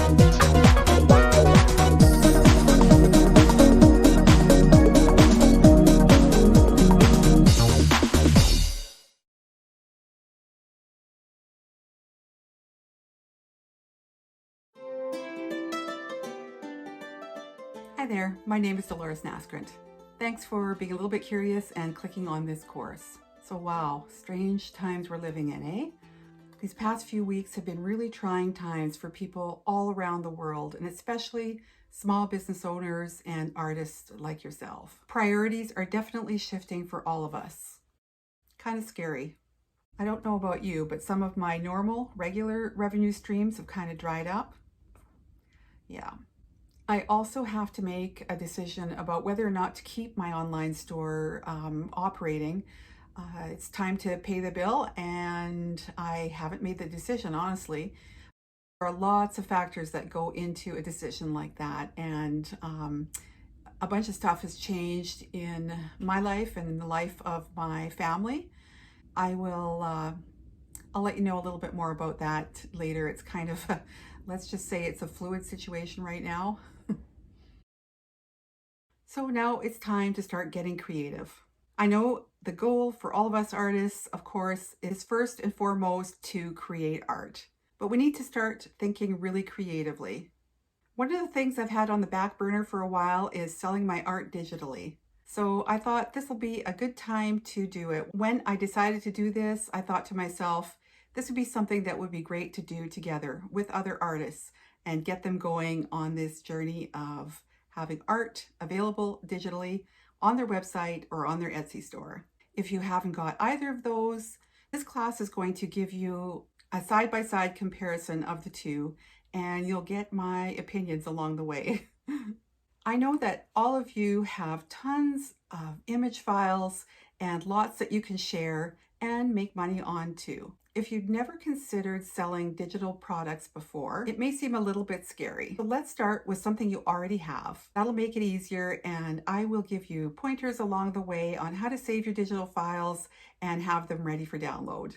Hi there, my name is Dolores Naskrent. Thanks for being a little bit curious and clicking on this course. So wow, strange times we're living in, eh? These past few weeks have been really trying times for people all around the world, and especially small business owners and artists like yourself. Priorities are definitely shifting for all of us. Kind of scary. I don't know about you, but some of my normal, regular revenue streams have kind of dried up. Yeah. I also have to make a decision about whether or not to keep my online store operating. It's time to pay the bill, and I haven't made the decision, honestly. There are lots of factors that go into a decision like that, and a bunch of stuff has changed in my life and in the life of my family. I'll let you know a little bit more about that later. It's kind of, let's just say it's a fluid situation right now. So now it's time to start getting creative. I know the goal for all of us artists, of course, is first and foremost to create art. But we need to start thinking really creatively. One of the things I've had on the back burner for a while is selling my art digitally. So I thought this will be a good time to do it. When I decided to do this, I thought to myself, this would be something that would be great to do together with other artists and get them going on this journey of having art available digitally on their website or on their Etsy store. If you haven't got either of those, this class is going to give you a side-by-side comparison of the two, and you'll get my opinions along the way. I know that all of you have tons of image files and lots that you can share and make money on too. If you've never considered selling digital products before, it may seem a little bit scary. So let's start with something you already have. That'll make it easier, and I will give you pointers along the way on how to save your digital files and have them ready for download.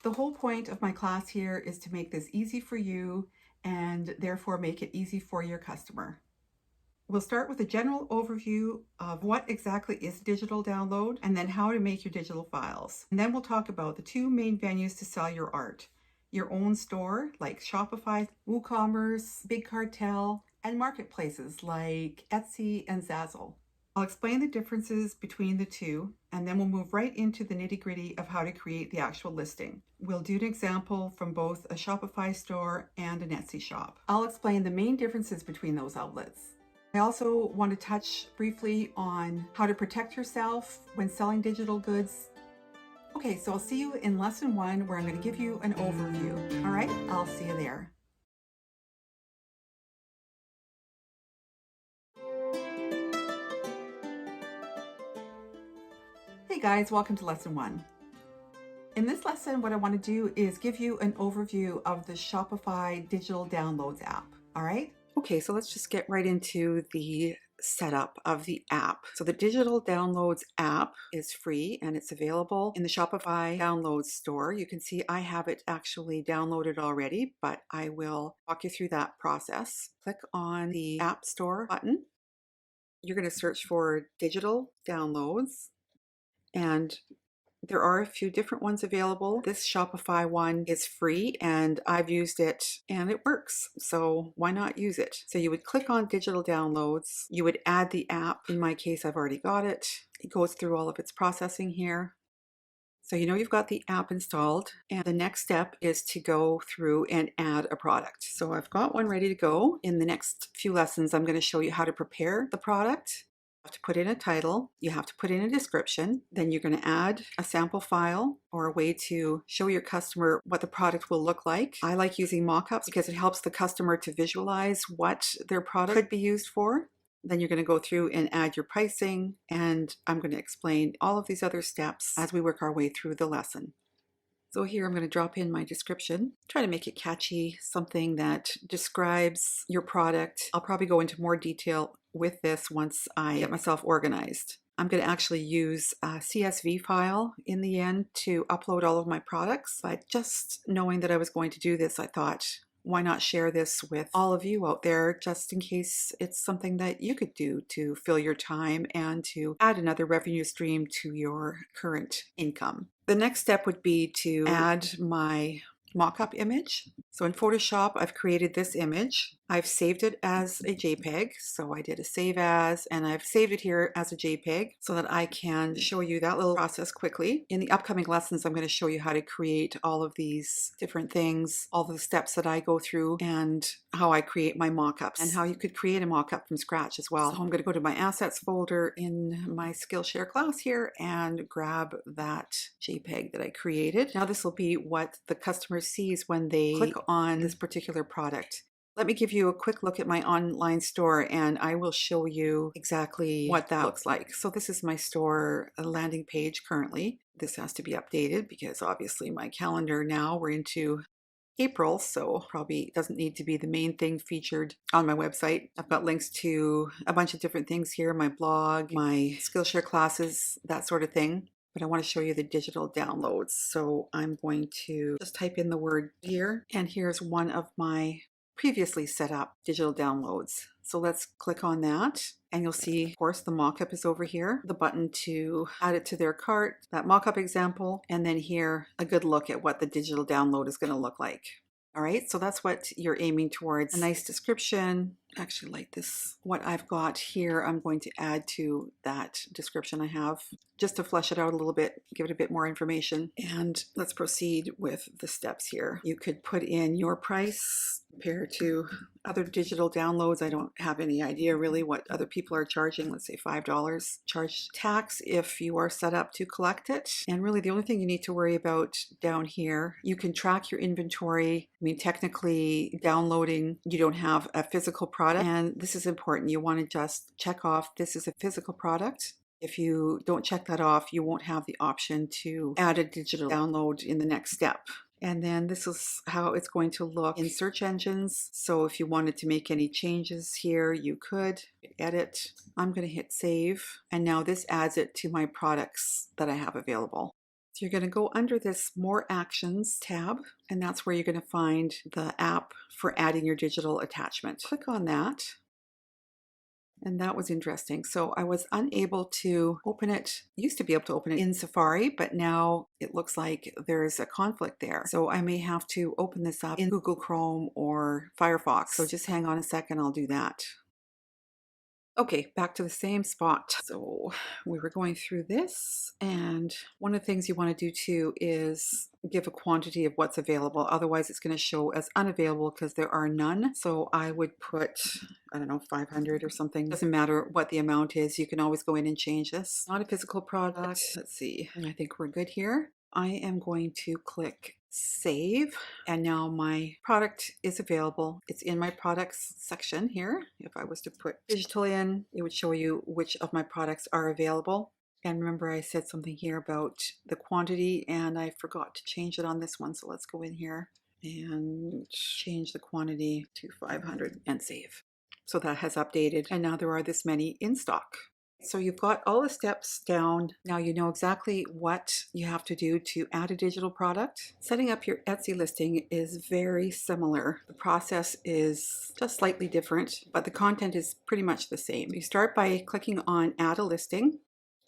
The whole point of my class here is to make this easy for you and therefore make it easy for your customer. We'll start with a general overview of what exactly is digital download and then how to make your digital files. And then we'll talk about the two main venues to sell your art: your own store like Shopify, WooCommerce, Big Cartel, and marketplaces like Etsy and Zazzle. I'll explain the differences between the two, and then we'll move right into the nitty-gritty of how to create the actual listing. We'll do an example from both a Shopify store and an Etsy shop. I'll explain the main differences between those outlets. I also want to touch briefly on how to protect yourself when selling digital goods. Okay, so I'll see you in lesson 1, where I'm going to give you an overview. All right, I'll see you there. Hey guys, welcome to lesson 1. In this lesson, what I want to do is give you an overview of the Shopify Digital Downloads app. All right? Okay, so let's just get right into the setup of the app. So the Digital Downloads app is free and it's available in the Shopify Downloads store. You can see I have it actually downloaded already, but I will walk you through that process. Click on the App Store button. You're going to search for Digital Downloads, and there are a few different ones available. This Shopify one is free and I've used it and it works. So why not use it? So you would click on digital downloads. You would add the app. In my case, I've already got it. It goes through all of its processing here. So you know you've got the app installed, and the next step is to go through and add a product. So I've got one ready to go. In the next few lessons, I'm going to show you how to prepare the product. You have to put in a title, you have to put in a description, then you're going to add a sample file or a way to show your customer what the product will look like. I like using mock-ups because it helps the customer to visualize what their product could be used for. Then you're going to go through and add your pricing, and I'm going to explain all of these other steps as we work our way through the lesson. So here I'm going to drop in my description, try to make it catchy, something that describes your product. I'll probably go into more detail with this once I get myself organized. I'm going to actually use a CSV file in the end to upload all of my products, but just knowing that I was going to do this, I thought why not share this with all of you out there, just in case it's something that you could do to fill your time and to add another revenue stream to your current income. The next step would be to add my mock-up image. So in Photoshop, I've created this image. I've saved it as a JPEG. So I did a save as, and I've saved it here as a JPEG so that I can show you that little process quickly. In the upcoming lessons, I'm going to show you how to create all of these different things, all the steps that I go through, and how I create my mock-ups, and how you could create a mock-up from scratch as well. So I'm going to go to my assets folder in my Skillshare class here and grab that JPEG that I created. Now this will be what the customer sees when they click on this particular product. Let me give you a quick look at my online store and I will show you exactly what that looks like. So this is my store landing page currently. This has to be updated because obviously my calendar now, we're into April, so probably doesn't need to be the main thing featured on my website. I've got links to a bunch of different things here, my blog, my Skillshare classes, that sort of thing. But I want to show you the digital downloads. So I'm going to just type in the word here, and here's one of my previously set up digital downloads. So let's click on that and you'll see, of course, the mockup is over here, the button to add it to their cart, that mockup example, and then here a good look at what the digital download is going to look like. All right, so that's what you're aiming towards. A nice description. Actually, like this, what I've got here, I'm going to add to that description I have just to flesh it out a little bit, give it a bit more information. And let's proceed with the steps here. You could put in your price compared to other digital downloads. I don't have any idea really what other people are charging. Let's say $5. Charge tax if you are set up to collect it. And really the only thing you need to worry about down here, you can track your inventory. I mean, technically downloading, you don't have a physical product. And this is important. You want to just check off this is a physical product. If you don't check that off, you won't have the option to add a digital download in the next step. And then this is how it's going to look in search engines. So if you wanted to make any changes here, you could edit. I'm going to hit save. And now this adds it to my products that I have available. So you're going to go under this More Actions tab, and that's where you're going to find the app for adding your digital attachment. Click on that. And that was interesting. So I was unable to open it. I used to be able to open it in Safari, but now it looks like there's a conflict there. So I may have to open this up in Google Chrome or Firefox. So just hang on a second, I'll do that. Okay, back to the same spot. So we were going through this, and one of the things you want to do too is give a quantity of what's available. Otherwise it's going to show as unavailable because there are none. So I would put, I don't know, 500 or something. Doesn't matter what the amount is. You can always go in and change this. Not a physical product. Let's see. I think we're good here. I am going to click save, and now my product is available. It's in my products section here. If I was to put digital in, it would show you which of my products are available. And remember, I said something here about the quantity and I forgot to change it on this one. So let's go in here and change the quantity to 500 and save. So that has updated, and now there are this many in stock. So you've got all the steps down. Now you know exactly what you have to do to add a digital product. Setting up your Etsy listing is very similar. The process is just slightly different, but the content is pretty much the same. You start by clicking on Add a Listing,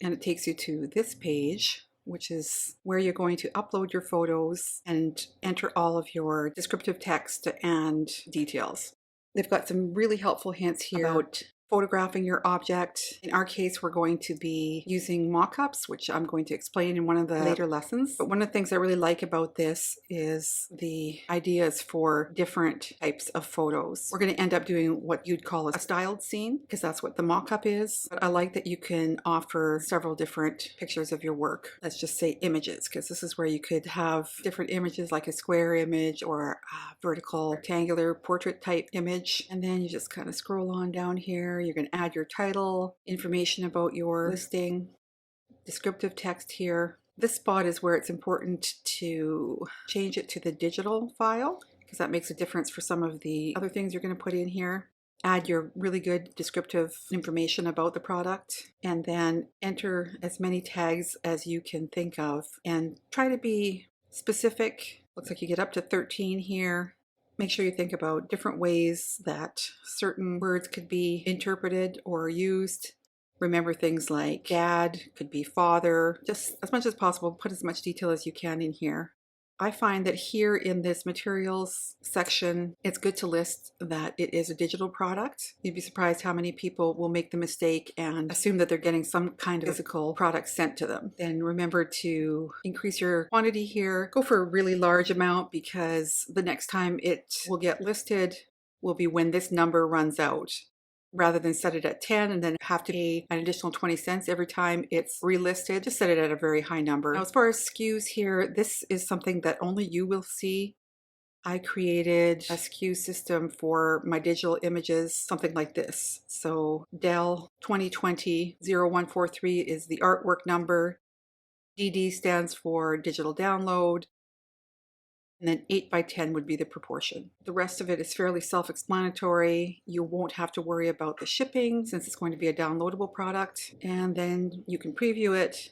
and it takes you to this page, which is where you're going to upload your photos and enter all of your descriptive text and details. They've got some really helpful hints here about photographing your object. In our case, we're going to be using mock-ups, which I'm going to explain in one of the later lessons. But one of the things I really like about this is the ideas for different types of photos. We're going to end up doing what you'd call a styled scene, because that's what the mock-up is. But I like that you can offer several different pictures of your work. Let's just say images, because this is where you could have different images like a square image or a vertical, rectangular portrait type image. And then you just kind of scroll on down here. You're going to add your title, information about your listing, descriptive text here. This spot is where it's important to change it to the digital file, because that makes a difference for some of the other things you're going to put in here. Add your really good descriptive information about the product, and then enter as many tags as you can think of and try to be specific. Looks like you get up to 13 here. Make sure you think about different ways that certain words could be interpreted or used. Remember things like dad, could be father, just as much as possible, put as much detail as you can in here. I find that here in this materials section, it's good to list that it is a digital product. You'd be surprised how many people will make the mistake and assume that they're getting some kind of physical product sent to them. Then remember to increase your quantity here. Go for a really large amount because the next time it will get listed will be when this number runs out. Rather than set it at 10 and then have to pay an additional 20 cents every time it's relisted, just set it at a very high number. Now, as far as SKUs here, this is something that only you will see. I created a SKU system for my digital images, something like this. So Dell 2020-0143 is the artwork number. DD stands for digital download. And then 8 by 10 would be the proportion. The rest of it is fairly self-explanatory. You won't have to worry about the shipping since it's going to be a downloadable product. And then you can preview it,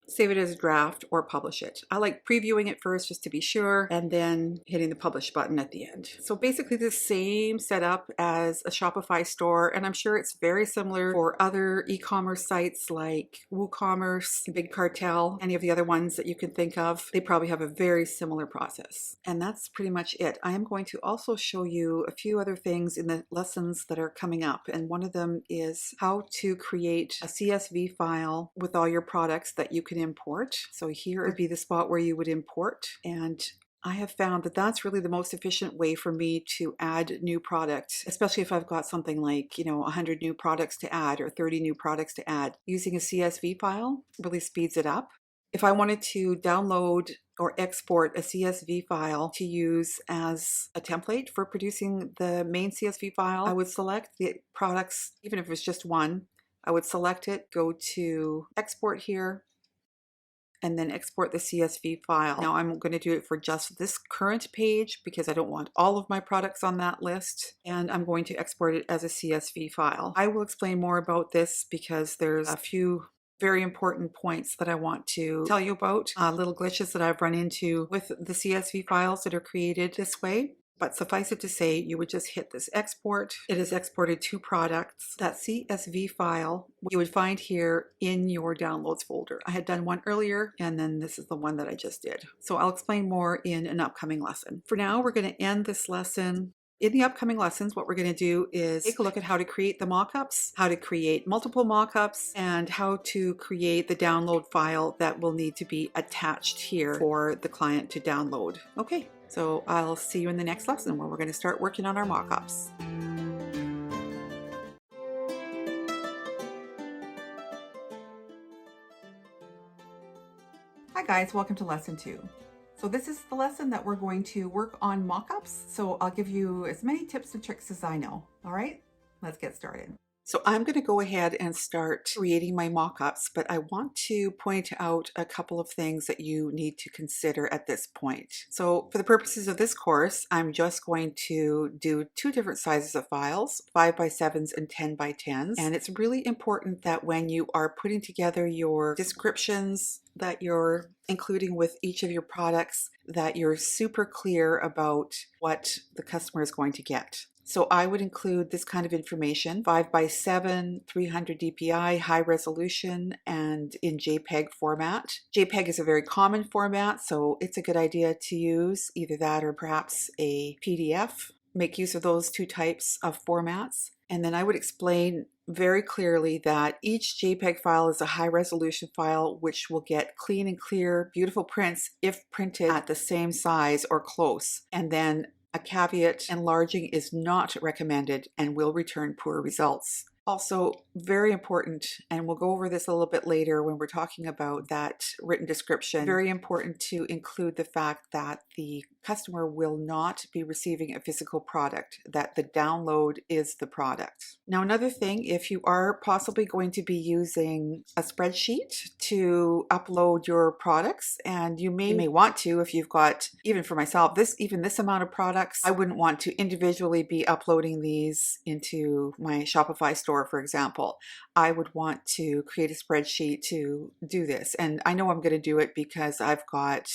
save it as a draft, or publish it. I like previewing it first just to be sure, and then hitting the publish button at the end. So basically the same setup as a Shopify store, and I'm sure it's very similar for other e-commerce sites like WooCommerce, Big Cartel, any of the other ones that you can think of. They probably have a very similar process. And that's pretty much it. I am going to also show you a few other things in the lessons that are coming up, and one of them is how to create a CSV file with all your products that you can import. So here would be the spot where you would import, and I have found that that's really the most efficient way for me to add new products, especially if I've got something like, 100 new products to add or 30 new products to add. Using a CSV file really speeds it up. If I wanted to download or export a CSV file to use as a template for producing the main CSV file, I would select the products, even if it's just one. I would select it, go to export here, and then export the CSV file. Now I'm going to do it for just this current page because I don't want all of my products on that list, and I'm going to export it as a CSV file. I will explain more about this because there's a few very important points that I want to tell you about, little glitches that I've run into with the CSV files that are created this way. But suffice it to say, you would just hit this export. It has exported 2 products. That CSV file you would find here in your downloads folder. I had done one earlier, and then this is the one that I just did. So I'll explain more in an upcoming lesson. For now, we're going to end this lesson. In the upcoming lessons, what we're going to do is take a look at how to create the mockups, how to create multiple mockups, and how to create the download file that will need to be attached here for the client to download. Okay, so I'll see you in the next lesson where we're going to start working on our mockups. Hi guys, welcome to lesson 2. So this is the lesson that we're going to work on mockups. So I'll give you as many tips and tricks as I know. All right, let's get started. So I'm going to go ahead and start creating my mockups, but I want to point out a couple of things that you need to consider at this point. So for the purposes of this course, I'm just going to do 2 different sizes of files, 5 by 7s and 10 by 10s. And it's really important that when you are putting together your descriptions that you're including with each of your products, that you're super clear about what the customer is going to get. So I would include this kind of information, 5 by 7, 300 dpi, high resolution, and in JPEG format. JPEG is a very common format, so it's a good idea to use either that or perhaps a PDF. Make use of those 2 types of formats. And then I would explain very clearly that each JPEG file is a high resolution file which will get clean and clear, beautiful prints if printed at the same size or close. And then a caveat, enlarging is not recommended and will return poor results. Also, very important, and we'll go over this a little bit later when we're talking about that written description, very important to include the fact that the customer will not be receiving a physical product, that the download is the product. Now, another thing, if you are possibly going to be using a spreadsheet to upload your products, and you may want to, if you've got, even for myself, even this amount of products, I wouldn't want to individually be uploading these into my Shopify store, for example. I would want to create a spreadsheet to do this. And I know I'm going to do it because I've got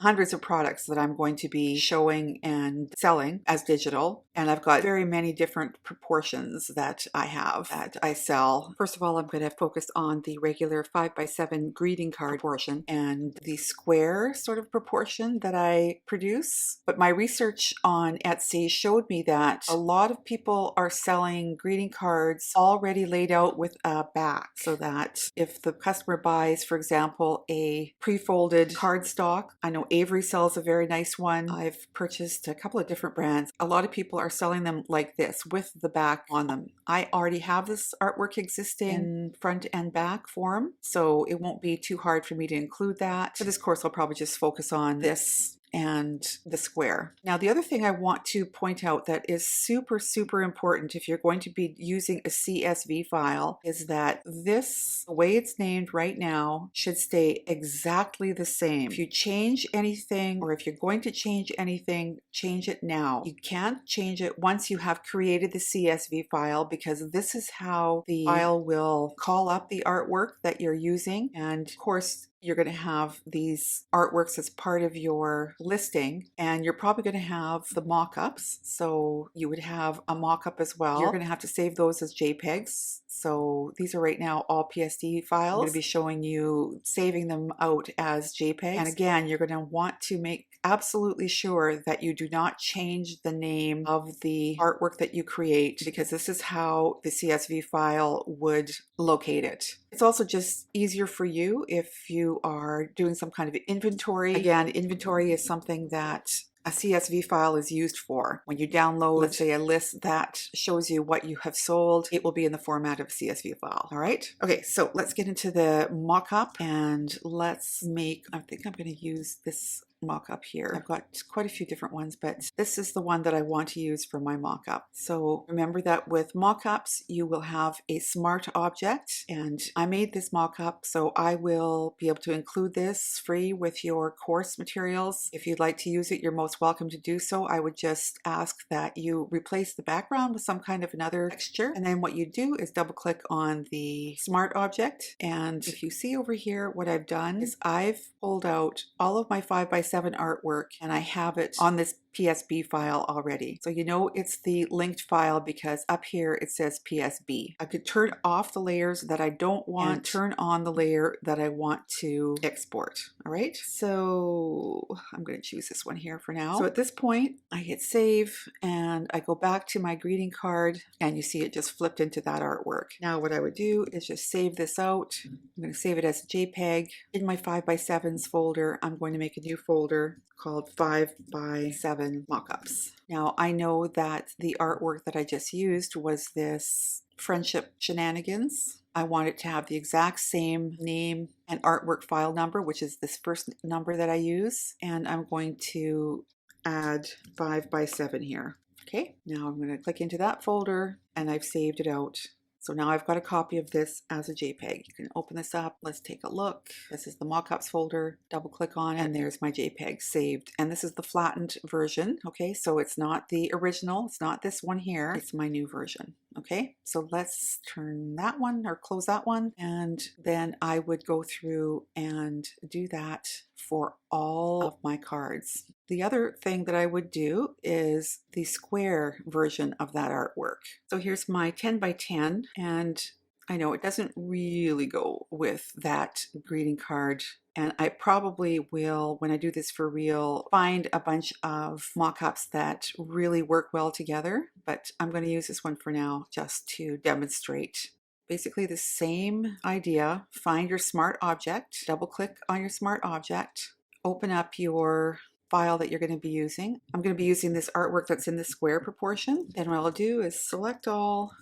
hundreds of products that I'm going to to be showing and selling as digital. And I've got very many different proportions that I have that I sell. First of all, I'm going to focus on the regular 5x7 greeting card proportion and the square sort of proportion that I produce. But my research on Etsy showed me that a lot of people are selling greeting cards already laid out with a back, so that if the customer buys, for example, a pre-folded cardstock, I know Avery sells a very nice one. I've purchased a couple of different brands. A lot of people are selling them like this with the back on them. I already have this artwork existing in front and back form, so it won't be too hard for me to include that. For this course, I'll probably just focus on this and the square. Now, the other thing I want to point out that is super, super important if you're going to be using a CSV file is that this, the way it's named right now, should stay exactly the same. If you change anything, or if you're going to change anything, change it now. You can't change it once you have created the CSV file, because this is how the file will call up the artwork that you're using. And of course, you're going to have these artworks as part of your listing, and you're probably going to have the mock-ups. So you would have a mock-up as well. You're going to have to save those as JPEGs. So these are right now all PSD files. I'm going to be showing you saving them out as JPEGs. And again, you're going to want to make absolutely sure that you do not change the name of the artwork that you create, because this is how the CSV file would locate it. It's also just easier for you if you are doing some kind of inventory. Again, inventory is something that a CSV file is used for. When you download, let's say, a list that shows you what you have sold, it will be in the format of a CSV file. All right. Okay, so let's get into the mock-up, and let's make, I think I'm going to use this mock-up here. I've got quite a few different ones, but this is the one that I want to use for my mock-up. So remember that with mock-ups, you will have a smart object, and I made this mock-up, so I will be able to include this free with your course materials. If you'd like to use it, you're most welcome to do so. I would just ask that you replace the background with some kind of another texture, and then what you do is double click on the smart object, and if you see over here, what I've done is I've pulled out all of my 5x7 artwork, and I have it on this PSB file already. So you know it's the linked file because up here it says PSB. I could turn off the layers that I don't want and turn on the layer that I want to export. All right, so I'm going to choose this one here for now. So at this point, I hit save and I go back to my greeting card, and you see it just flipped into that artwork. Now what I would do is just save this out. I'm going to save it as a JPEG. In my 5x7s folder, I'm going to make a new folder called 5x7 mockups. Now I know that the artwork that I just used was this friendship shenanigans. I want it to have the exact same name and artwork file number, which is this first number that I use, and I'm going to add 5x7 here. Okay, now I'm going to click into that folder, and I've saved it out. So now I've got a copy of this as a JPEG. You can open this up. Let's take a look. This is the mockups folder. Double click on it, and there's my JPEG saved. And this is the flattened version. Okay, so it's not the original. It's not this one here. It's my new version. Okay, so let's turn that one or close that one. And then I would go through and do that for all of my cards. The other thing that I would do is the square version of that artwork. So here's my 10x10, and I know it doesn't really go with that greeting card, and I probably will, when I do this for real, find a bunch of mock-ups that really work well together, but I'm going to use this one for now just to demonstrate. Basically the same idea. Find your smart object, double click on your smart object, open up your file that you're going to be using. I'm going to be using this artwork that's in the square proportion. Then what I'll do is select all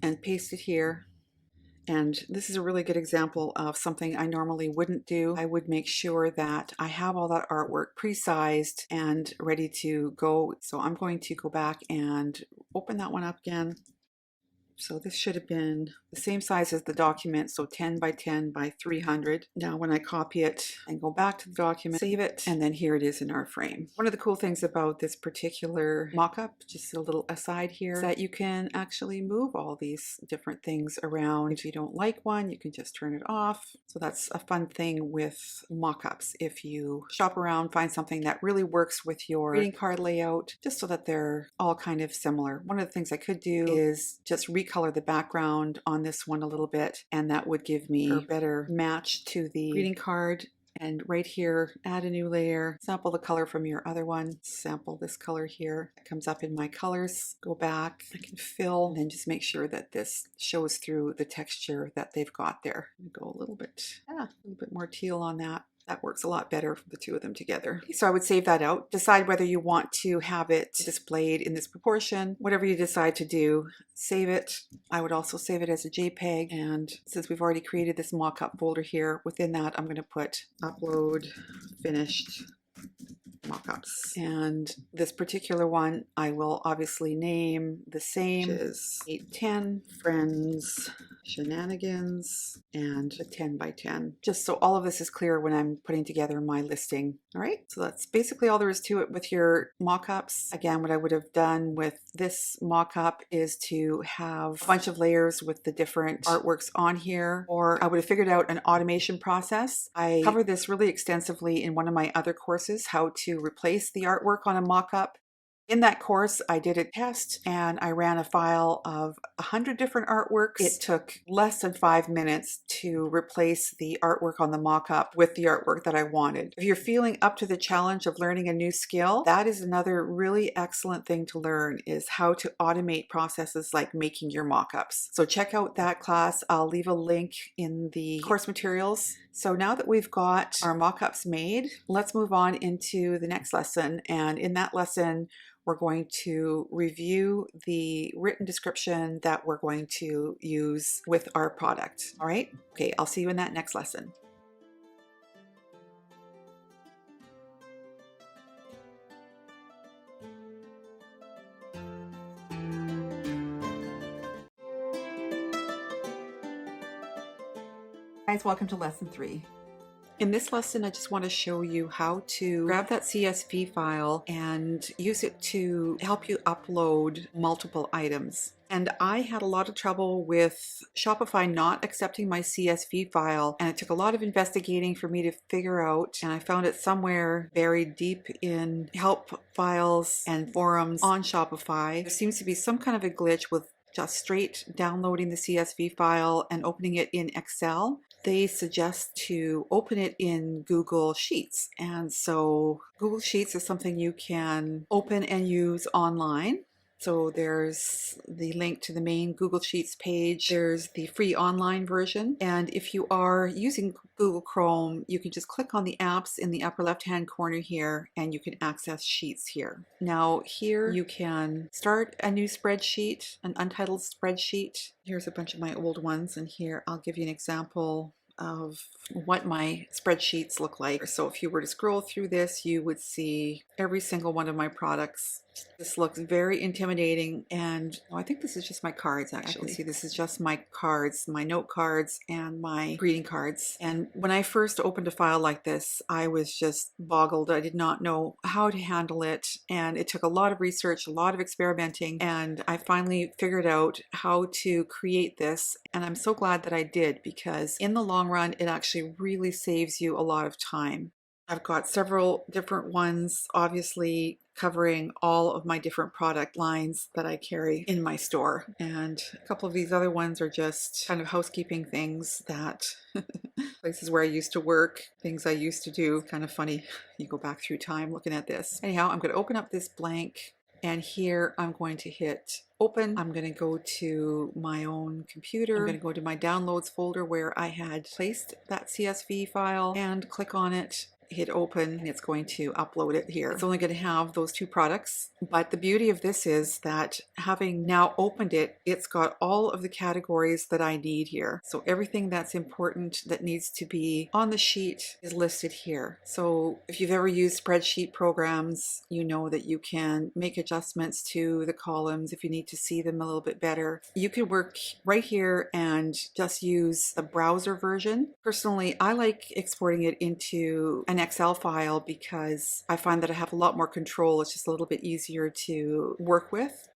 and paste it here. And this is a really good example of something I normally wouldn't do. I would make sure that I have all that artwork pre-sized and ready to go. So I'm going to go back and open that one up again. So this should have been the same size as the document, so 10 by 10 by 300. Now when I copy it and go back to the document, save it, and then here it is in our frame. One of the cool things about this particular mock-up, just a little aside here, is that you can actually move all these different things around. If you don't like one, you can just turn it off. So that's a fun thing with mock-ups. If you shop around, find something that really works with your greeting card layout, just so that they're all kind of similar. One of the things I could do is just recolor the background on this one a little bit, and that would give me a better match to the greeting card. And right here, add a new layer, sample the color from your other one, sample this color here. It comes up in my colors, go back, I can fill, and then just make sure that this shows through the texture that they've got there. Go a little bit more teal on that. That works a lot better for the two of them together. So I would save that out. Decide whether you want to have it displayed in this proportion. Whatever you decide to do, save it. I would also save it as a JPEG. And since we've already created this mockup folder here, within that I'm going to put upload finished mockups. And this particular one I will obviously name the same, which is 810 Friends Shenanigans and a 10 by 10, just so all of this is clear when I'm putting together my listing. All right, so that's basically all there is to it with your mockups. Again, what I would have done with this mockup is to have a bunch of layers with the different artworks on here, or I would have figured out an automation process. I covered this really extensively in one of my other courses, how to replace the artwork on a mockup. In that course, I did a test and I ran a file of 100 different artworks. It took less than 5 minutes to replace the artwork on the mockup with the artwork that I wanted. If you're feeling up to the challenge of learning a new skill, that is another really excellent thing to learn, is how to automate processes like making your mockups. So check out that class. I'll leave a link in the course materials. So now that we've got our mockups made, let's move on into the next lesson. And in that lesson, we're going to review the written description that we're going to use with our product. All right? Okay, I'll see you in that next lesson. Guys, welcome to lesson 3. In this lesson, I just want to show you how to grab that CSV file and use it to help you upload multiple items. And I had a lot of trouble with Shopify not accepting my CSV file, and it took a lot of investigating for me to figure out, and I found it somewhere buried deep in help files and forums on Shopify. There seems to be some kind of a glitch with just straight downloading the CSV file and opening it in Excel. They suggest to open it in Google Sheets. And so Google Sheets is something you can open and use online. So there's the link to the main Google Sheets page. There's the free online version. And if you are using Google Chrome, you can just click on the apps in the upper left-hand corner here, and you can access Sheets here. Now here you can start a new spreadsheet, an untitled spreadsheet. Here's a bunch of my old ones, and here I'll give you an example of what my spreadsheets look like. So if you were to scroll through this, you would see every single one of my products. This looks very intimidating, and I think this is just my cards actually. See, this is just my cards, my note cards and my greeting cards. And when I first opened a file like this, I was just boggled. I did not know how to handle it, and it took a lot of research, a lot of experimenting, and I finally figured out how to create this. And I'm so glad that I did, because in the long run, it actually really saves you a lot of time. I've got several different ones, obviously covering all of my different product lines that I carry in my store. And a couple of these other ones are just kind of housekeeping things, that places where I used to work, things I used to do. Kind of funny, you go back through time looking at this. Anyhow, I'm going to open up this blank, and here I'm going to hit open. I'm going to go to my own computer. I'm going to go to my downloads folder where I had placed that CSV file and click on it. hit open and it's going to upload it here. It's only going to have those 2 products, but the beauty of this is that having now opened it, it's got all of the categories that I need here. So everything that's important that needs to be on the sheet is listed here. So if you've ever used spreadsheet programs, you know that you can make adjustments to the columns if you need to see them a little bit better. You can work right here and just use the browser version. Personally, I like exporting it into an Excel file because I find that I have a lot more control. It's just a little bit easier to work with.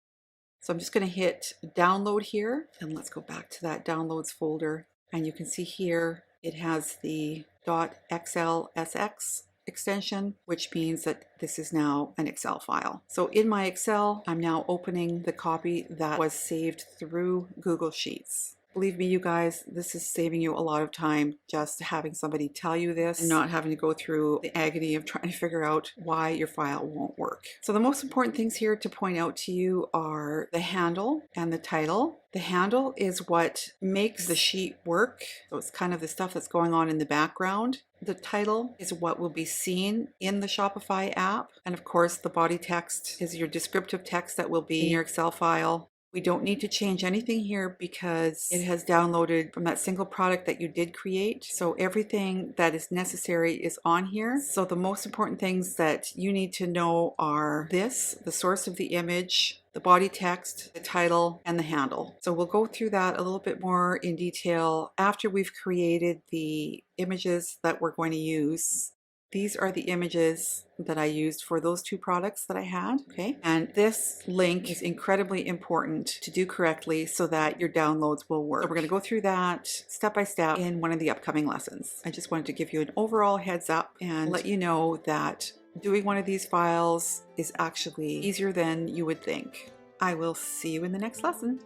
So I'm just going to hit download here, and let's go back to that downloads folder. And you can see here it has the .xlsx extension, which means that this is now an Excel file. So in my Excel, I'm now opening the copy that was saved through Google Sheets. Believe me, you guys, this is saving you a lot of time just having somebody tell you this and not having to go through the agony of trying to figure out why your file won't work. So the most important things here to point out to you are the handle and the title. The handle is what makes the sheet work. So it's kind of the stuff that's going on in the background. The title is what will be seen in the Shopify app. And of course, the body text is your descriptive text that will be in your Excel file. We don't need to change anything here because it has downloaded from that single product that you did create. So everything that is necessary is on here. So the most important things that you need to know are this, the source of the image, the body text, the title, and the handle. So we'll go through that a little bit more in detail after we've created the images that we're going to use. These are the images that I used for those 2 products that I had, okay? And this link is incredibly important to do correctly so that your downloads will work. So we're gonna go through that step by step in one of the upcoming lessons. I just wanted to give you an overall heads up and let you know that doing one of these files is actually easier than you would think. I will see you in the next lesson.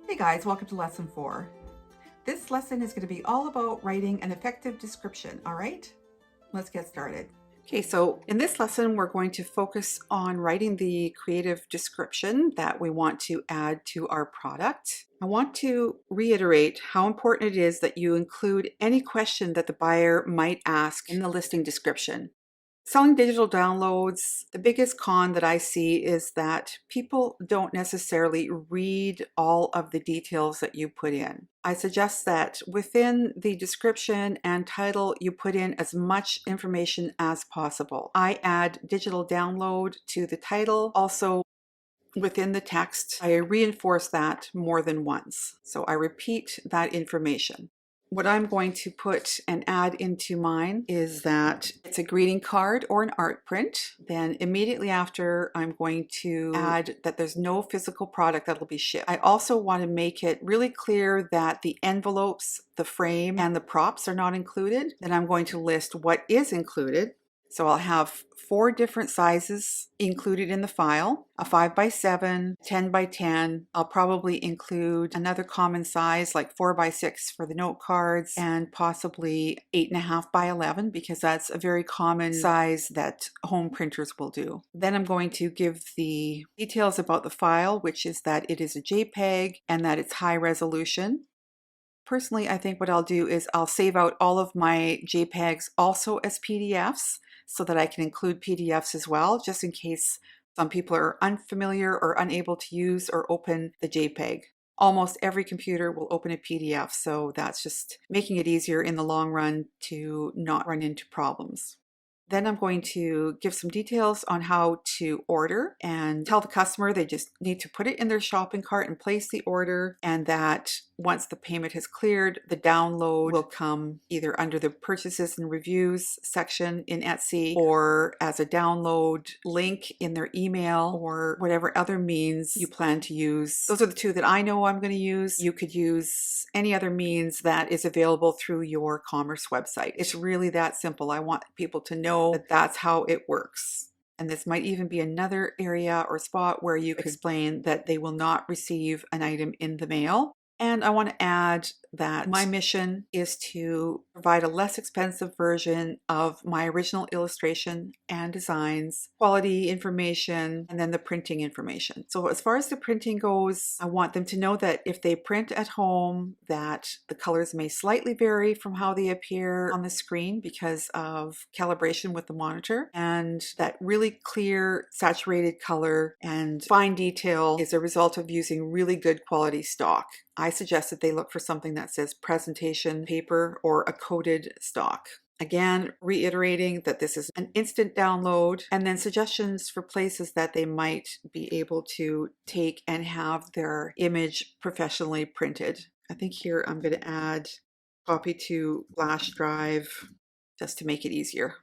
Hey guys, welcome to lesson 4. This lesson is going to be all about writing an effective description, all right? Let's get started. Okay, so in this lesson, we're going to focus on writing the creative description that we want to add to our product. I want to reiterate how important it is that you include any question that the buyer might ask in the listing description. Selling digital downloads, the biggest con that I see is that people don't necessarily read all of the details that you put in. I suggest that within the description and title, you put in as much information as possible. I add digital download to the title. Also, within the text, I reinforce that more than once. So I repeat that information. What I'm going to put and add into mine is that it's a greeting card or an art print. Then immediately after, I'm going to add that there's no physical product that will be shipped. I also want to make it really clear that the envelopes, the frame, and the props are not included. Then I'm going to list what is included. So I'll have 4 different sizes included in the file, a 5x7, 10x10. I'll probably include another common size like 4x6 for the note cards and possibly 8.5x11 because that's a very common size that home printers will do. Then I'm going to give the details about the file, which is that it is a JPEG and that it's high resolution. Personally, I think what I'll do is I'll save out all of my JPEGs also as PDFs so that I can include PDFs as well, just in case some people are unfamiliar or unable to use or open the JPEG. Almost every computer will open a PDF, so that's just making it easier in the long run to not run into problems. Then I'm going to give some details on how to order and tell the customer they just need to put it in their shopping cart and place the order, and that once the payment has cleared, the download will come either under the purchases and reviews section in Etsy or as a download link in their email or whatever other means you plan to use. Those are the 2 that I know I'm going to use. You could use any other means that is available through your commerce website. It's really that simple. I want people to know that that's how it works. And this might even be another area or spot where you could explain that they will not receive an item in the mail And I want to add that my mission is to provide a less expensive version of my original illustration and designs, quality information, and then the printing information. So as far as the printing goes, I want them to know that if they print at home, that the colors may slightly vary from how they appear on the screen because of calibration with the monitor, and that really clear saturated color and fine detail is a result of using really good quality stock. I suggest that they look for something that says presentation paper or a coated stock. Again, reiterating that this is an instant download, and then suggestions for places that they might be able to take and have their image professionally printed. I think here I'm going to add copy to flash drive just to make it easier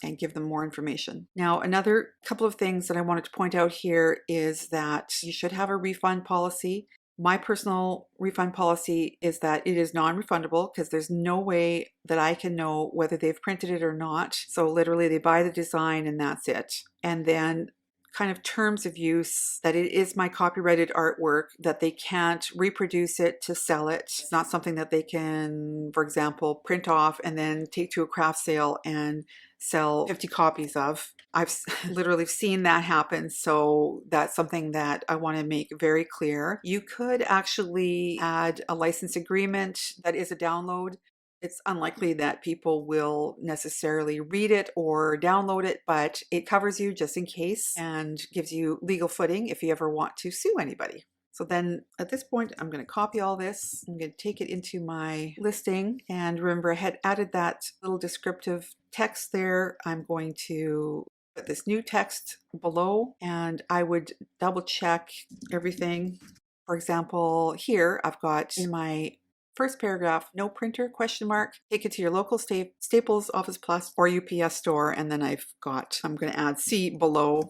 and give them more information. Now, another couple of things that I wanted to point out here is that you should have a refund policy. My personal refund policy is that it is non-refundable because there's no way that I can know whether they've printed it or not. So literally they buy the design and that's it. And then kind of terms of use, that it is my copyrighted artwork, that they can't reproduce it to sell it. It's not something that they can, for example, print off and then take to a craft sale and sell 50 copies of. I've literally seen that happen, so that's something that I want to make very clear. You could actually add a license agreement that is a download. It's unlikely that people will necessarily read it or download it, but it covers you just in case and gives you legal footing if you ever want to sue anybody. So then at this point, I'm going to copy all this. I'm going to take it into my listing. And remember, I had added that little descriptive text there. I'm going to put this new text below, and I would double check everything. For example, here I've got in my first paragraph, no printer, question mark, take it to your local Staples, Office Plus, or UPS store. And then I'm going to add C below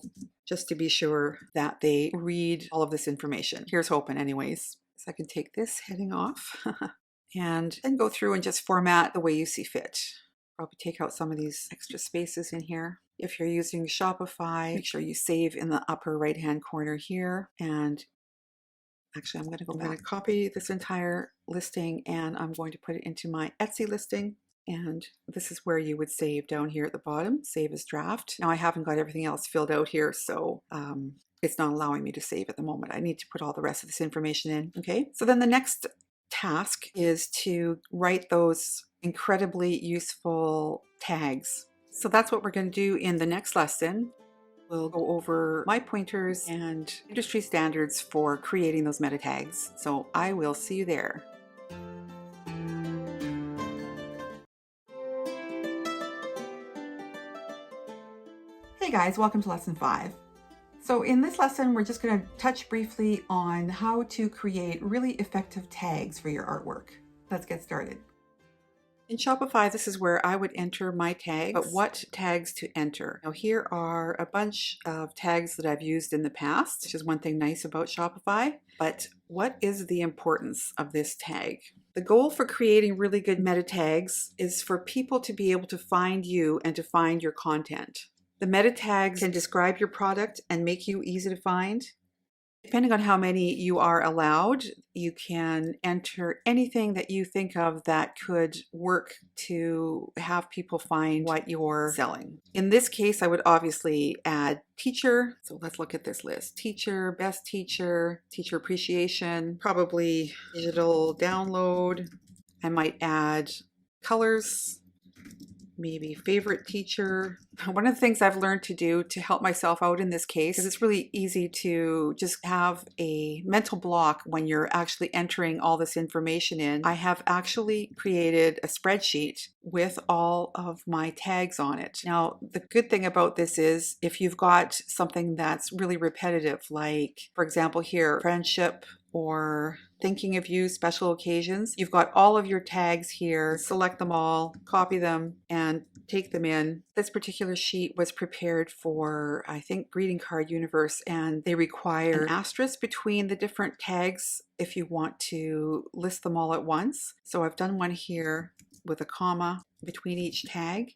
just to be sure that they read all of this information. Here's hoping anyways. So I can take this heading off and then go through and just format the way you see fit. Probably take out some of these extra spaces in here. If you're using Shopify, make sure you save in the upper right-hand corner here. And actually, I'm going to copy this entire listing and I'm going to put it into my Etsy listing. And this is where you would save down here at the bottom, save as draft. Now I haven't got everything else filled out here, so it's not allowing me to save at the moment. I need to put all the rest of this information in. Okay, so then the next task is to write those incredibly useful tags. So that's what we're going to do in the next lesson. We'll go over my pointers and industry standards for creating those meta tags. So I will see you there. Hey guys, welcome to lesson 5. So in this lesson, we're just going to touch briefly on how to create really effective tags for your artwork. Let's get started. In Shopify, this is where I would enter my tags, but what tags to enter? Now here are a bunch of tags that I've used in the past, which is one thing nice about Shopify, but what is the importance of this tag? The goal for creating really good meta tags is for people to be able to find you and to find your content. The meta tags can describe your product and make you easy to find. Depending on how many you are allowed, you can enter anything that you think of that could work to have people find what you're selling. In this case, I would obviously add teacher. So let's look at this list. Teacher, best teacher, teacher appreciation, probably digital download. I might add colors, maybe favorite teacher. One of the things I've learned to do to help myself out in this case is it's really easy to just have a mental block when you're actually entering all this information in. I have actually created a spreadsheet with all of my tags on it. Now, the good thing about this is if you've got something that's really repetitive, like for example here, friendship, or thinking of you, special occasions. You've got all of your tags here. Select them all, copy them, and take them in. This particular sheet was prepared for, I think, Greeting Card Universe, and they require an asterisk between the different tags if you want to list them all at once. So I've done one here with a comma between each tag,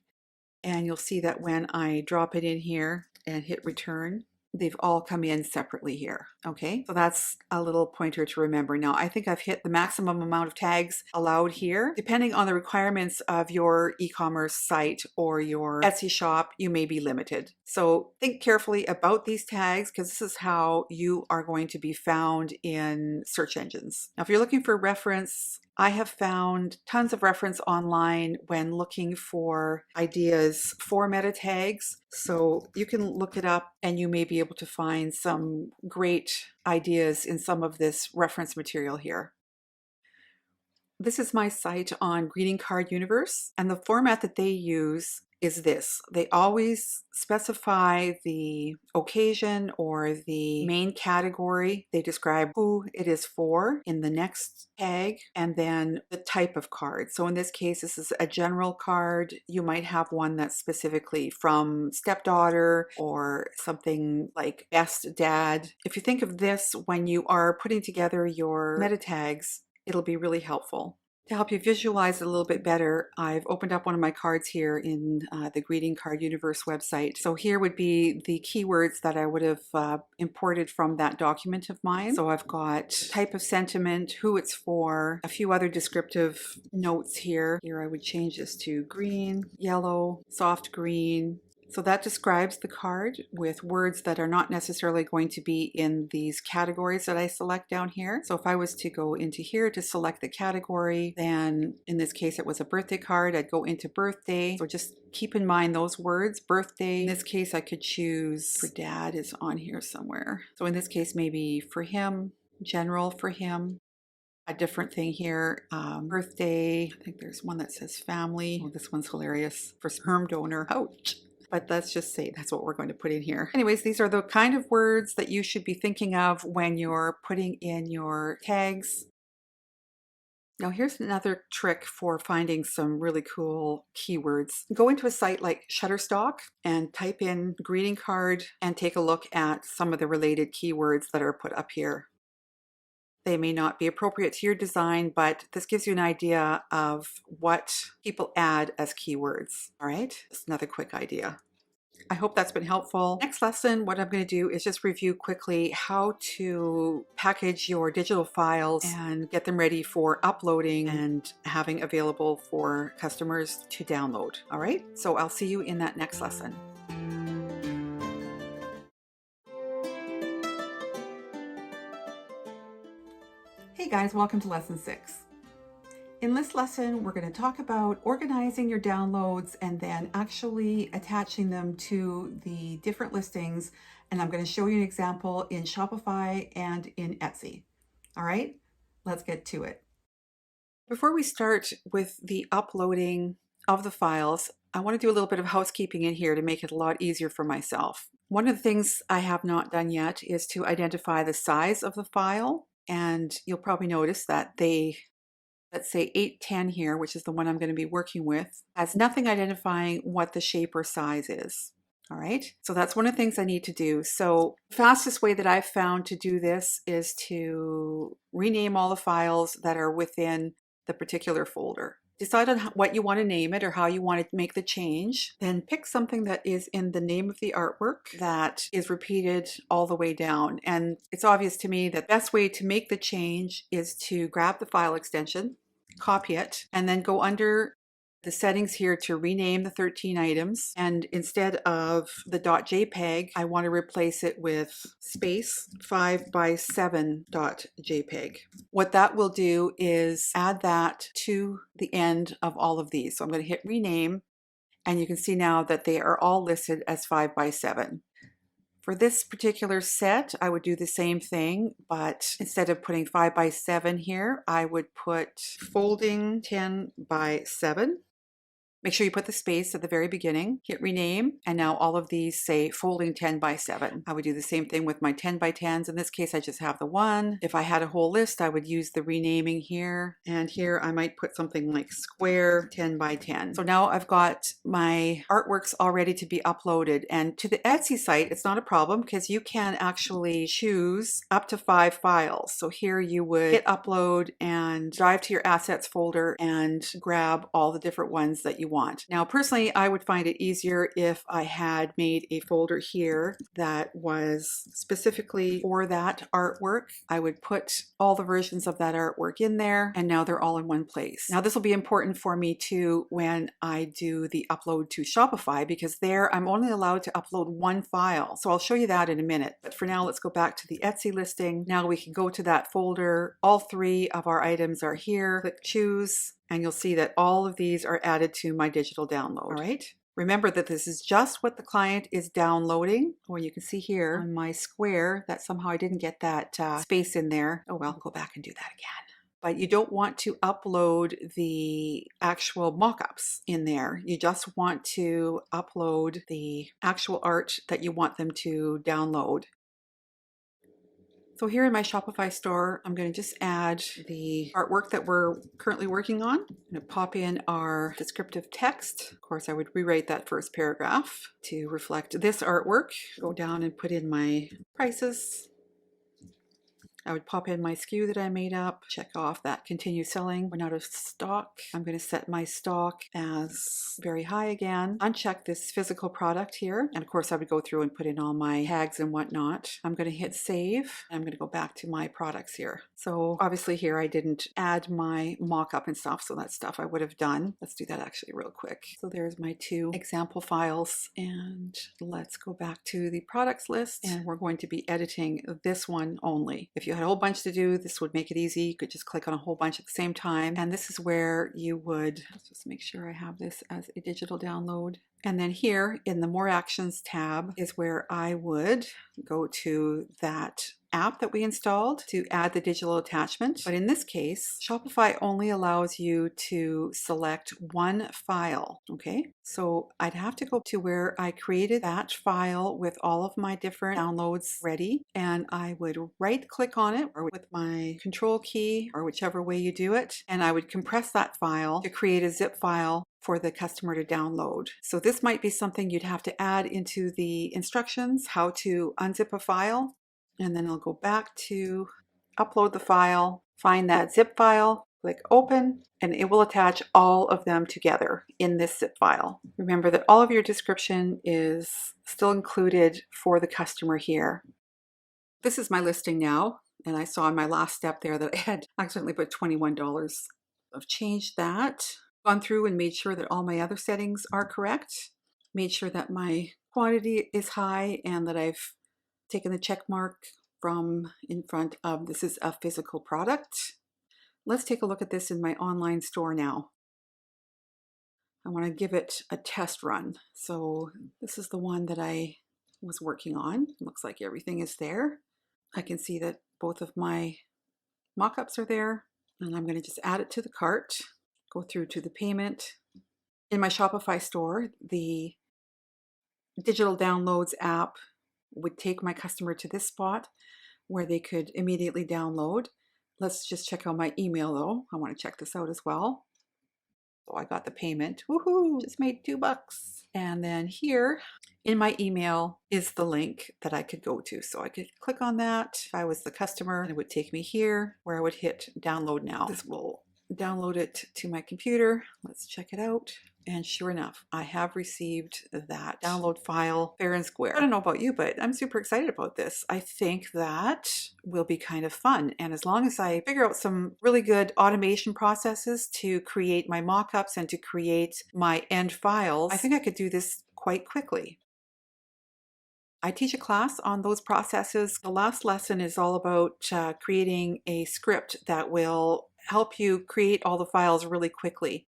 and you'll see that when I drop it in here and hit return, they've all come in separately here. Okay, so that's a little pointer to remember. Now, I think I've hit the maximum amount of tags allowed here. Depending on the requirements of your e-commerce site or your Etsy shop, you may be limited. So think carefully about these tags, because this is how you are going to be found in search engines. Now, if you're looking for reference, I have found tons of reference online when looking for ideas for meta tags. So you can look it up and you may be able to find some great ideas in some of this reference material here. This is my site on Greeting Card Universe, and the format that they use is this. They always specify the occasion or the main category. They describe who it is for in the next tag, and then the type of card. So in this case, this is a general card. You might have one that's specifically from stepdaughter or something like best dad. If you think of this when you are putting together your meta tags, it'll be really helpful. To help you visualize it a little bit better, I've opened up one of my cards here in the Greeting Card Universe website. So here would be the keywords that I would have imported from that document of mine. So I've got type of sentiment, who it's for, a few other descriptive notes here. Here I would change this to green, yellow, soft green. So that describes the card with words that are not necessarily going to be in these categories that I select down here. So if I was to go into here to select the category, then in this case it was a birthday card, I'd go into birthday. So just keep in mind those words, birthday. In this case I could choose for dad is on here somewhere. So in this case maybe for him, general for him. A different thing here, birthday. I think there's one that says family. Oh, this one's hilarious. For sperm donor. Ouch. But let's just say that's what we're going to put in here. Anyways, these are the kind of words that you should be thinking of when you're putting in your tags. Now here's another trick for finding some really cool keywords. Go into a site like Shutterstock and type in greeting card and take a look at some of the related keywords that are put up here. They may not be appropriate to your design, but this gives you an idea of what people add as keywords. All right, just another quick idea. I hope that's been helpful. Next lesson, what I'm going to do is just review quickly how to package your digital files and get them ready for uploading and having available for customers to download. All right, so I'll see you in that next lesson. Hey guys, welcome to lesson 6. In this lesson, we're going to talk about organizing your downloads and then actually attaching them to the different listings. And I'm going to show you an example in Shopify and in Etsy. All right, let's get to it. Before we start with the uploading of the files, I want to do a little bit of housekeeping in here to make it a lot easier for myself. One of the things I have not done yet is to identify the size of the file. And you'll probably notice that let's say 810 here, which is the one I'm going to be working with, has nothing identifying what the shape or size is. All right, so that's one of the things I need to do. So the fastest way that I've found to do this is to rename all the files that are within the particular folder. Decide on what you want to name it or how you want to make the change. Then pick something that is in the name of the artwork that is repeated all the way down. And it's obvious to me that the best way to make the change is to grab the file extension, copy it, and then go under the settings here to rename the 13 items. And instead of the .jpeg, I want to replace it with space 5x7.jpg. What that will do is add that to the end of all of these. So I'm going to hit rename, and you can see now that they are all listed as 5x7. For this particular set, I would do the same thing, but instead of putting 5x7 here, I would put folding 10x7. Make sure you put the space at the very beginning, hit rename, and now all of these say folding 10x7. I would do the same thing with my 10x10s. In this case, I just have the one. If I had a whole list, I would use the renaming here. And here I might put something like square 10x10. So now I've got my artworks all ready to be uploaded. And to the Etsy site, it's not a problem because you can actually choose up to 5 files. So here you would hit upload and drive to your assets folder and grab all the different ones that you want. Now, personally, I would find it easier if I had made a folder here that was specifically for that artwork. I would put all the versions of that artwork in there, and now they're all in one place. Now, this will be important for me too when I do the upload to Shopify, because there I'm only allowed to upload one file. So I'll show you that in a minute. But for now, let's go back to the Etsy listing. Now we can go to that folder. All 3 of our items are here. Click choose, and you'll see that all of these are added to my digital download. All right. Remember that this is just what the client is downloading. Or you can see here on my square that somehow I didn't get that space in there. Oh well, I'll go back and do that again. But you don't want to upload the actual mock-ups in there. You just want to upload the actual art that you want them to download. So here in my Shopify store, I'm going to just add the artwork that we're currently working on. I'm going to pop in our descriptive text. Of course, I would rewrite that first paragraph to reflect this artwork. Go down and put in my prices. I would pop in my SKU that I made up, check off that continue selling when out of stock. I'm going to set my stock as very high again, uncheck this physical product here. And of course I would go through and put in all my tags and whatnot. I'm going to hit save. I'm going to go back to my products here. So obviously here I didn't add my mock-up and stuff, so that stuff I would have done. Let's do that actually real quick. So there's my 2 example files, and let's go back to the products list, and we're going to be editing this one only. If you had a whole bunch to do, this would make it easy. You could just click on a whole bunch at the same time. And this is where you would, let's just make sure I have this as a digital download. And then here in the More Actions tab is where I would go to that app that we installed to add the digital attachment. But in this case, Shopify only allows you to select one file, okay? So I'd have to go to where I created that file with all of my different downloads ready, and I would right click on it or with my control key or whichever way you do it, and I would compress that file to create a zip file for the customer to download. So this might be something you'd have to add into the instructions, how to unzip a file. And then I'll go back to upload the file, find that zip file, click open, and it will attach all of them together in this zip file. Remember that all of your description is still included for the customer here. This is my listing now, and I saw in my last step there that I had accidentally put $21. I've changed that, gone through and made sure that all my other settings are correct, made sure that my quantity is high and that I've taken the check mark from in front of this is a physical product. Let's take a look at this in my online store now. I want to give it a test run. So this is the one that I was working on. It looks like everything is there. I can see that both of my mock-ups are there, and I'm going to just add it to the cart, go through to the payment. In my Shopify store, the digital downloads app would take my customer to this spot where they could immediately download. Let's just check out my email though. I want to check this out as well. So I got the payment. Woohoo! Just made $2. And then here in my email is the link that I could go to. So I could click on that. If I was the customer, it would take me here where I would hit download now. This will download it to my computer. Let's check it out. And sure enough, I have received that download file fair and square. I don't know about you, but I'm super excited about this. I think that will be kind of fun. And as long as I figure out some really good automation processes to create my mock-ups and to create my end files, I think I could do this quite quickly. I teach a class on those processes. The last lesson is all about creating a script that will help you create all the files really quickly.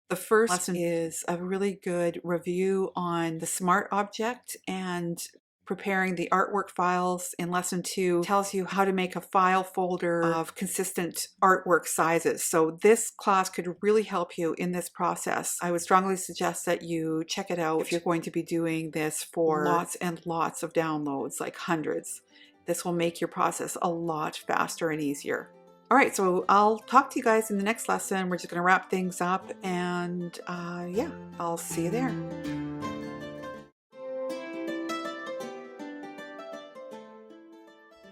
The first lesson is a really good review on the smart object, and preparing the artwork files in lesson 2 tells you how to make a file folder of consistent artwork sizes. So this class could really help you in this process. I would strongly suggest that you check it out if you're going to be doing this for lots and lots of downloads, like hundreds. This will make your process a lot faster and easier. All right, so I'll talk to you guys in the next lesson. We're just going to wrap things up, and yeah, I'll see you there.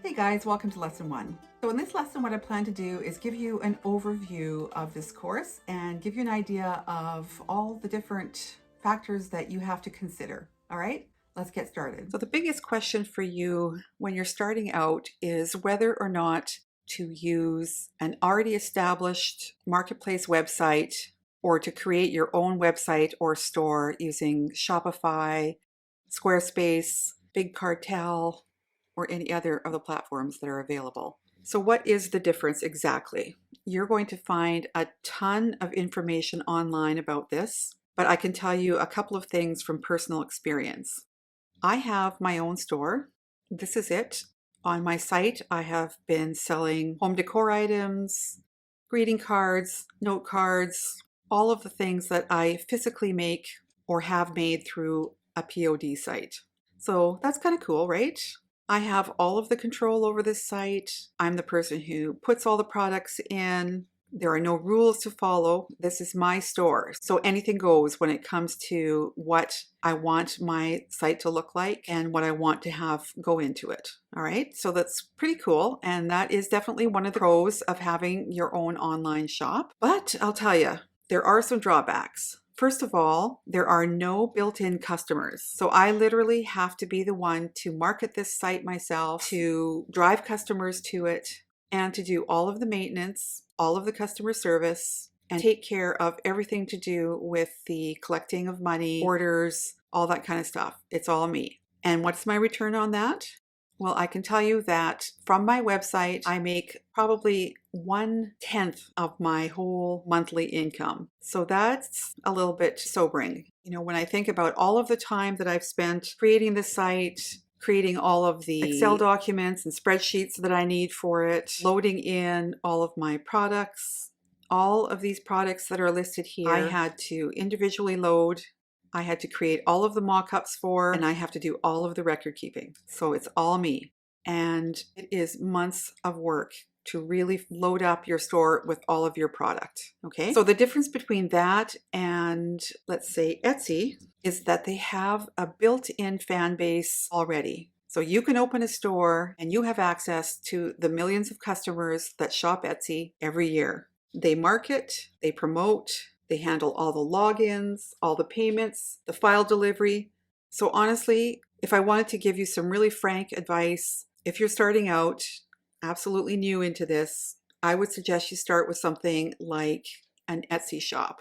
Hey guys, welcome to lesson 1. So in this lesson, what I plan to do is give you an overview of this course and give you an idea of all the different factors that you have to consider. All right, let's get started. So the biggest question for you when you're starting out is whether or not to use an already established marketplace website or to create your own website or store using Shopify, Squarespace, Big Cartel, or any other of the platforms that are available. So what is the difference exactly? You're going to find a ton of information online about this, but I can tell you a couple of things from personal experience. I have my own store. This is it. On my site, I have been selling home decor items, greeting cards, note cards, all of the things that I physically make or have made through a POD site. So that's kind of cool, right? I have all of the control over this site. I'm the person who puts all the products in. There are no rules to follow. This is my store. So anything goes when it comes to what I want my site to look like and what I want to have go into it. All right. So that's pretty cool. And that is definitely one of the pros of having your own online shop. But I'll tell you, there are some drawbacks. First of all, there are no built-in customers. So I literally have to be the one to market this site myself, to drive customers to it, and to do all of the maintenance, all of the customer service, and take care of everything to do with the collecting of money, orders, all that kind of stuff. It's all me. And what's my return on that? Well, I can tell you that from my website, I make probably 1/10 of my whole monthly income. So that's a little bit sobering. You know, when I think about all of the time that I've spent creating the site, creating all of the Excel documents and spreadsheets that I need for it, loading in all of my products, all of these products that are listed here, I had to individually load. I had to create all of the mock-ups for, and I have to do all of the record keeping. So it's all me. And it is months of work to really load up your store with all of your product. Okay. So the difference between that and, let's say, Etsy is that they have a built-in fan base already. So you can open a store and you have access to the millions of customers that shop Etsy every year. They market, they promote, they handle all the logins, all the payments, the file delivery. So honestly, if I wanted to give you some really frank advice, if you're starting out, absolutely new into this, I would suggest you start with something like an Etsy shop.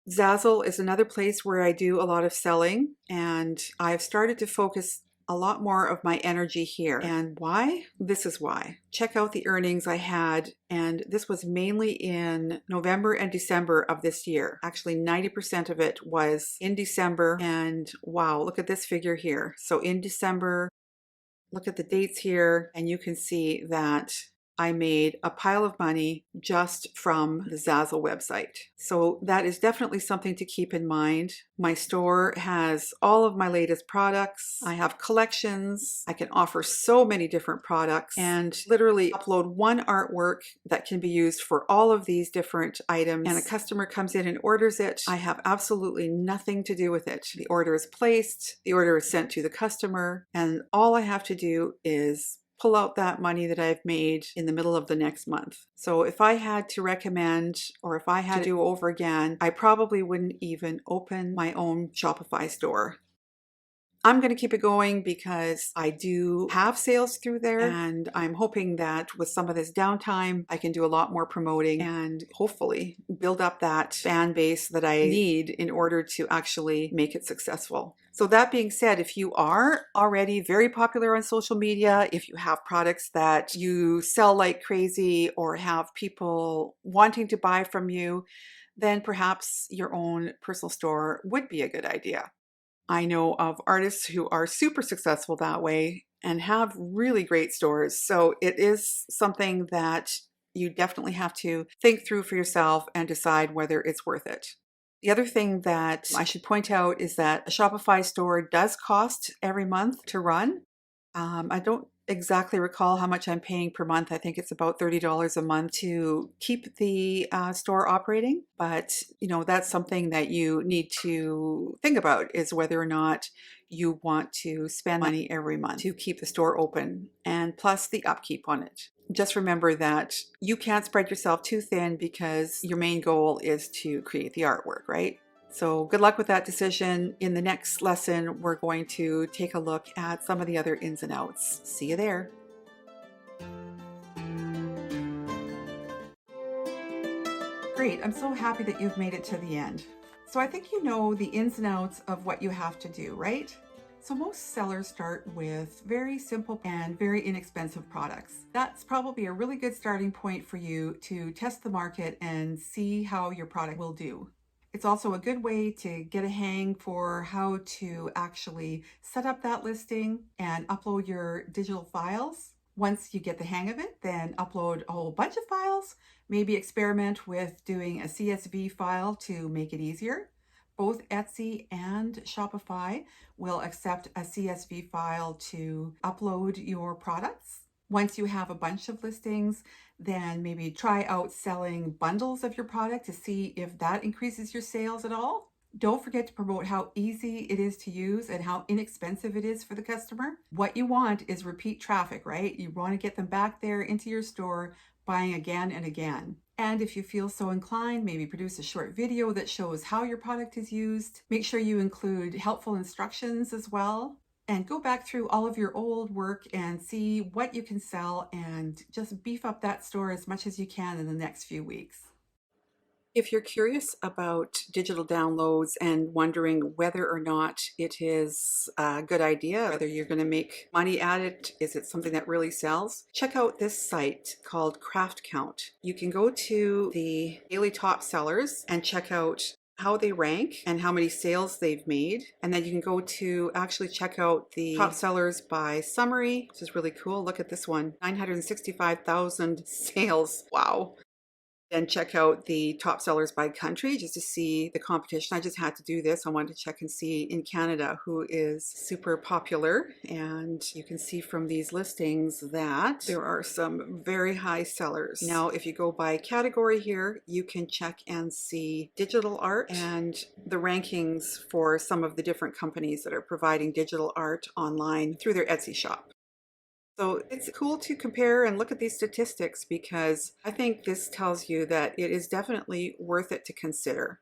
Zazzle is another place where I do a lot of selling, and I've started to focus a lot more of my energy here. And why? This is why. Check out the earnings I had, and this was mainly in November and December of this year. Actually, 90% of it was in December, and wow, look at this figure here. So in December, look at the dates here, and you can see that I made a pile of money just from the Zazzle website. So that is definitely something to keep in mind. My store has all of my latest products. I have collections. I can offer so many different products and literally upload one artwork that can be used for all of these different items. And a customer comes in and orders it. I have absolutely nothing to do with it. The order is placed, the order is sent to the customer, and all I have to do is pull out that money that I've made in the middle of the next month. So if I had to recommend, or if I had to do over again, I probably wouldn't even open my own Shopify store. I'm going to keep it going because I do have sales through there, and I'm hoping that with some of this downtime, I can do a lot more promoting and hopefully build up that fan base that I need in order to actually make it successful. So that being said, if you are already very popular on social media, if you have products that you sell like crazy or have people wanting to buy from you, then perhaps your own personal store would be a good idea. I know of artists who are super successful that way and have really great stores. So it is something that you definitely have to think through for yourself and decide whether it's worth it. The other thing that I should point out is that a Shopify store does cost every month to run. I don't exactly recall how much I'm paying per month. I think it's about $30 a month to keep the store operating. But, that's something that you need to think about, is whether or not you want to spend money every month to keep the store open, and plus the upkeep on it. Just remember that you can't spread yourself too thin, because your main goal is to create the artwork, right? So good luck with that decision. In the next lesson, we're going to take a look at some of the other ins and outs. See you there. Great, I'm so happy that you've made it to the end. So I think you know the ins and outs of what you have to do, right? So most sellers start with very simple and very inexpensive products. That's probably a really good starting point for you to test the market and see how your product will do. It's also a good way to get a hang for how to actually set up that listing and upload your digital files. Once you get the hang of it, then upload a whole bunch of files. Maybe experiment with doing a CSV file to make it easier. Both Etsy and Shopify will accept a CSV file to upload your products. Once you have a bunch of listings, then maybe try out selling bundles of your product to see if that increases your sales at all. Don't forget to promote how easy it is to use and how inexpensive it is for the customer. What you want is repeat traffic, right? You want to get them back there into your store, buying again and again. And if you feel so inclined, maybe produce a short video that shows how your product is used. Make sure you include helpful instructions as well. And go back through all of your old work and see what you can sell, and just beef up that store as much as you can in the next few weeks. If you're curious about digital downloads and wondering whether or not it is a good idea, whether you're going to make money at it, is it something that really sells, check out this site called Craft Count. You can go to the daily top sellers and check out how they rank and how many sales they've made. And then you can go to actually check out the top sellers by summary, which is really cool. Look at this one, 965,000 sales. Wow. Then check out the top sellers by country just to see the competition. I just had to do this. I wanted to check and see in Canada who is super popular. And you can see from these listings that there are some very high sellers. Now, if you go by category here, you can check and see digital art and the rankings for some of the different companies that are providing digital art online through their Etsy shop. So it's cool to compare and look at these statistics, because I think this tells you that it is definitely worth it to consider.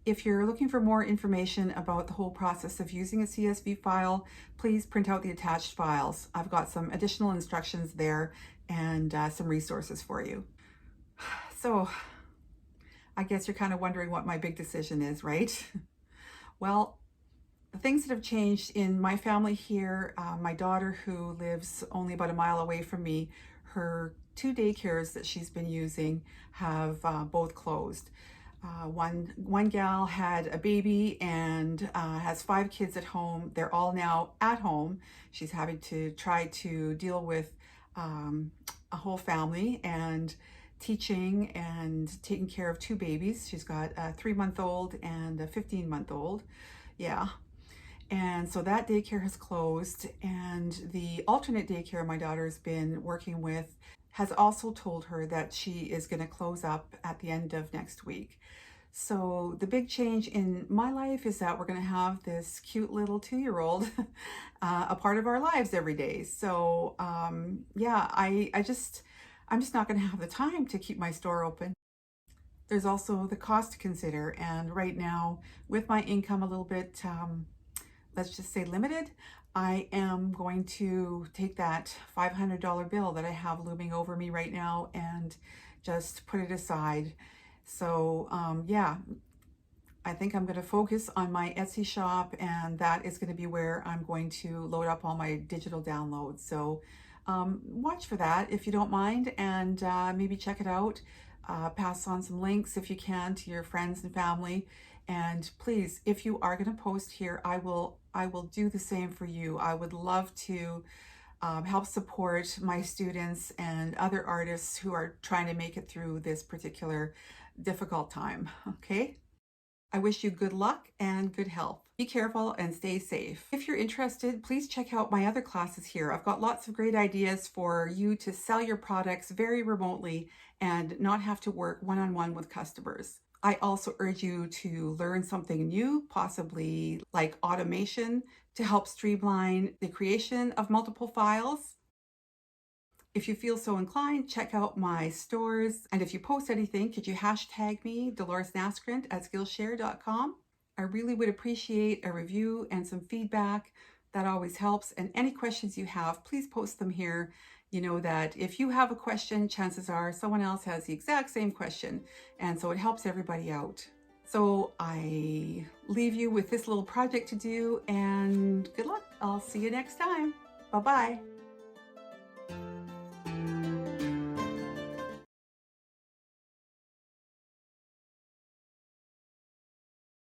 If you're looking for more information about the whole process of using a CSV file, please print out the attached files. I've got some additional instructions there and some resources for you. So I guess you're kind of wondering what my big decision is, right? Well, the things that have changed in my family here, my daughter, who lives only about a mile away from me, her two daycares that she's been using have both closed. One gal had a baby and has 5 kids at home. They're all now at home. She's having to try to deal with a whole family and teaching and taking care of 2 babies. She's got a 3-month-old and a 15-month-old. Yeah. And so that daycare has closed, and the alternate daycare my daughter's been working with has also told her that she is going to close up at the end of next week. So the big change in my life is that we're going to have this cute little 2-year-old a part of our lives every day. So yeah, I'm just not going to have the time to keep my store open. There's also the cost to consider, and right now, with my income a little bit let's just say limited, I am going to take that $500 bill that I have looming over me right now and just put it aside. So yeah, I think I'm going to focus on my Etsy shop, and that is going to be where I'm going to load up all my digital downloads. So watch for that if you don't mind, and maybe check it out. Pass on some links if you can to your friends and family. And please, if you are going to post here, I will do the same for you. I would love to help support my students and other artists who are trying to make it through this particular difficult time. Okay. I wish you good luck and good health. Be careful and stay safe. If you're interested, please check out my other classes here. I've got lots of great ideas for you to sell your products very remotely and not have to work one-on-one with customers. I also urge you to learn something new, possibly like automation, to help streamline the creation of multiple files. If you feel so inclined, check out my stores. And if you post anything, could you hashtag me, Dolores Naskrent at Skillshare.com? I really would appreciate a review and some feedback. That always helps. And any questions you have, please post them here. You know that if you have a question, chances are someone else has the exact same question. And so it helps everybody out. So I leave you with this little project to do, and good luck. I'll see you next time. Bye-bye.